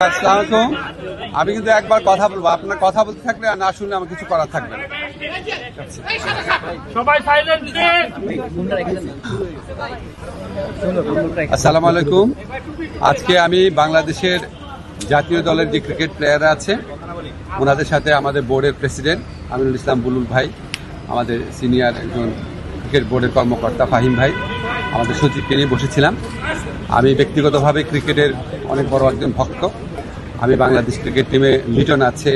আসসালামু আলাইকুম। আমি কিন্তু একবার কথা বলবো, আপনার কথা বলতে থাকলে আর না শুনলে আমার কিছু করার থাকবে না। আসসালামু আলাইকুম। আজকে আমি বাংলাদেশের জাতীয় দলের যে ক্রিকেট প্লেয়াররা আছে ওনাদের সাথে আমাদের বোর্ডের প্রেসিডেন্ট আমিনুল ইসলাম বুলুল ভাই, আমাদের সিনিয়র একজন ক্রিকেট বোর্ডের কর্মকর্তা ফাহিম ভাই, আমাদের সচিবকে নিয়ে বসেছিলাম। আমি ব্যক্তিগতভাবে ক্রিকেটের অনেক বড় একজন ভক্ত। আমি বাংলাদেশ ক্রিকেট টিমে লিটন আছে,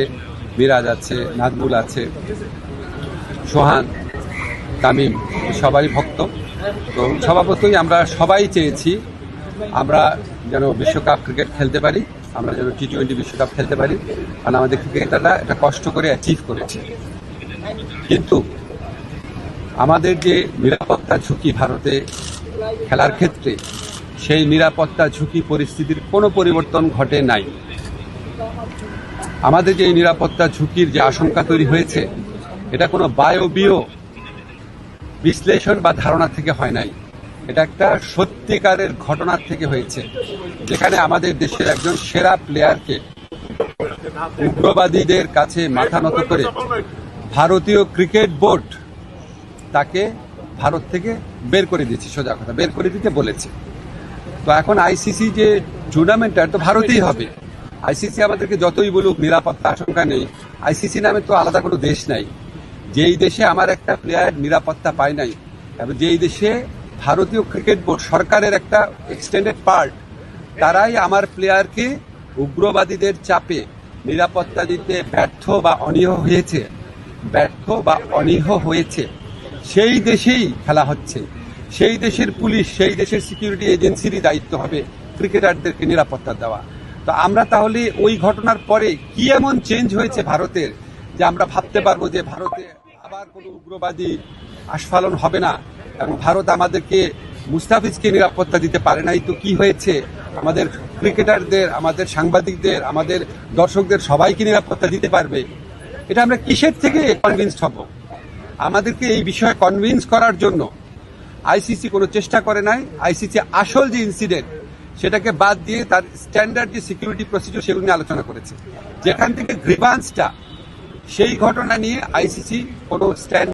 মিরাজ আছে, নাজমুল আছে, সোহান, তামিম, সবারই ভক্ত। তো স্বভাবতই আমরা সবাই চেয়েছি আমরা যেন বিশ্বকাপ ক্রিকেট খেলতে পারি, আমরা যেন টি-20 বিশ্বকাপ খেলতে পারি, কারণ আমাদের ক্রিকেটাররা এটা কষ্ট করে অ্যাচিভ করেছে। কিন্তু আমাদের যে নিরাপত্তা ঝুঁকি ভারতে খেলার ক্ষেত্রে, সেই নিরাপত্তা ঝুঁকি পরিস্থিতির কোনো পরিবর্তন ঘটে নাই। আমাদের যে নিরাপত্তা ঝুঁকির যে আশঙ্কা তৈরি হয়েছে, এটা কোনো বায়বীয় বিশ্লেষণ বা ধারণা থেকে হয় নাই, এটা একটা সত্যিকারের ঘটনার থেকে হয়েছে, যেখানে আমাদের দেশের একজন সেরা প্লেয়ারকে উগ্রবাদীদের কাছে মাথা নত করে ভারতীয় ক্রিকেট বোর্ড তাকে ভারত থেকে বের করে দিয়েছে, সোজা কথা বের করে দিতে বলেছে। তো এখন আইসিসি যে টুর্নামেন্টটা তো ভারতেই হবে। আইসিসি আমাদেরকে যতই বলুক নিরাপত্তা আশঙ্কা নেই, আইসিসি নামে তো আলাদা কোনো দেশ নাই। যেই দেশে আমার একটা প্লেয়ার নিরাপত্তা পায় নাই, এবং যেই দেশে ভারতীয় ক্রিকেট বোর্ড সরকারের একটা এক্সটেন্ডেড পার্ট, তারাই আমার প্লেয়ারকে উগ্রবাদীদের চাপে নিরাপত্তা দিতে ব্যর্থ বা অনীহ হয়েছে, সেই দেশেই খেলা হচ্ছে। সেই দেশের পুলিশ, সেই দেশের সিকিউরিটি এজেন্সিরই দায়িত্ব হবে ক্রিকেটারদেরকে নিরাপত্তা দেওয়া। তো আমরা তাহলে ওই ঘটনার পরে কি এমন চেঞ্জ হয়েছে ভারতের, যে আমরা ভাবতে পারবো যে ভারতে আবার কোনো উগ্রবাদী আস্ফালন হবে না, এবং ভারত আমাদেরকে মুস্তাফিজকে নিরাপত্তা দিতে পারে নাই, তো কি হয়েছে আমাদের ক্রিকেটারদের, আমাদের সাংবাদিকদের, আমাদের দর্শকদের সবাইকে নিরাপত্তা দিতে পারবে? এটা আমরা কিসের থেকে কনভিন্সড হব? আমাদেরকে এই বিষয়ে কনভিন্স করার জন্য আইসিসি কোনো চেষ্টা করে নাই। আইসিসি আসল যে ইনসিডেন্ট সেটাকে বাদ দিয়ে তার স্ট্যান্ডার্ড যে সিকিউরিটি প্রসিডিউর সেগুলো নিয়ে আলোচনা করেছে। যেখান থেকে গ্রিভান্সটা, সেই ঘটনা নিয়ে আইসিসি কোনো স্ট্যান্ড